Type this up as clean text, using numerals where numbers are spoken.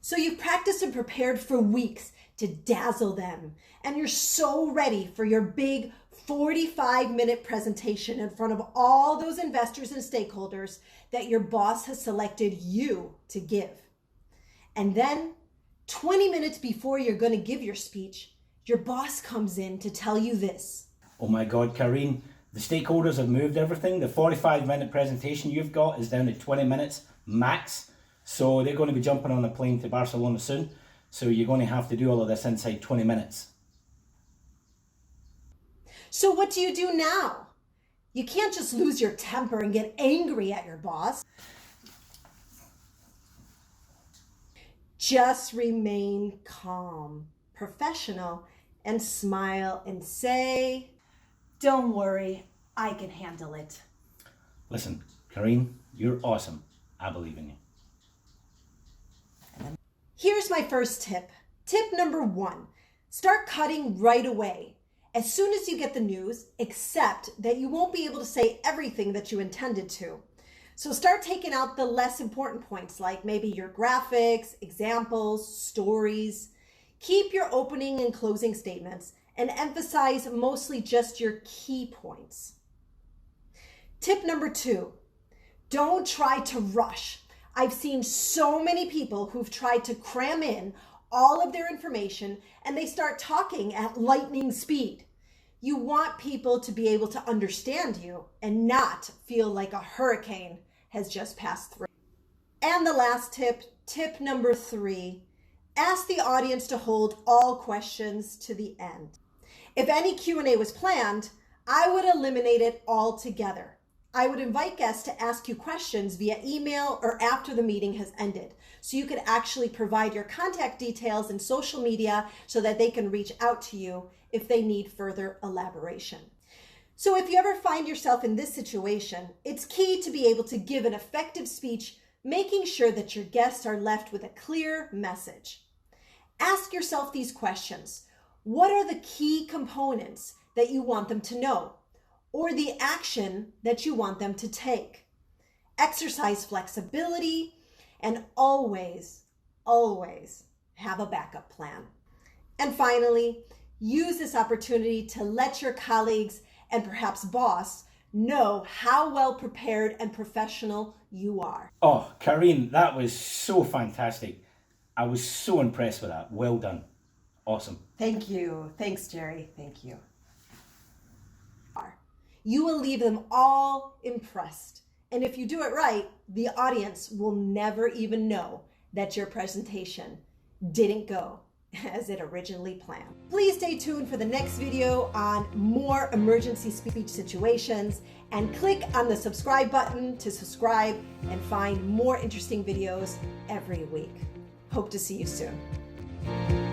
So you've practiced and prepared for weeks to dazzle them, and you're so ready for your big 45-minute presentation in front of all those investors and stakeholders that your boss has selected you to give. And then 20 minutes before you're going to give your speech, your boss comes in to tell you this. Oh my God, Karyn, the stakeholders have moved everything. The 45-minute presentation you've got is down to 20 minutes max. So they're going to be jumping on a plane to Barcelona soon. So you're going to have to do all of this inside 20 minutes. So what do you do now? You can't just lose your temper and get angry at your boss. Just remain calm, professional, and smile and say, "Don't worry, I can handle it." Listen, Karyn, you're awesome. I believe in you. Here's my first tip. Tip number 1, start cutting right away. As soon as you get the news, accept that you won't be able to say everything that you intended to. So start taking out the less important points, like maybe your graphics, examples, stories. Keep your opening and closing statements and emphasize mostly just your key points. Tip number 2, don't try to rush. I've seen so many people who've tried to cram in all of their information and they start talking at lightning speed. You want people to be able to understand you and not feel like a hurricane has just passed through. And the last tip, tip number 3, ask the audience to hold all questions to the end. If any Q&A was planned, I would eliminate it altogether. I would invite guests to ask you questions via email or after the meeting has ended, so you could actually provide your contact details and social media so that they can reach out to you if they need further elaboration. So if you ever find yourself in this situation, it's key to be able to give an effective speech, making sure that your guests are left with a clear message. Ask yourself these questions. What are the key components that you want them to know, or the action that you want them to take? Exercise flexibility and always, always have a backup plan. And finally, use this opportunity to let your colleagues and perhaps boss know how well prepared and professional you are. Oh, Karyn, that was so fantastic. I was so impressed with that. Well done. Awesome. Thank you. Thanks, Jerry. Thank you. You will leave them all impressed. And if you do it right, the audience will never even know that your presentation didn't go as it originally planned. Please stay tuned for the next video on more emergency speech situations, and click on the subscribe button to subscribe and find more interesting videos every week. Hope to see you soon.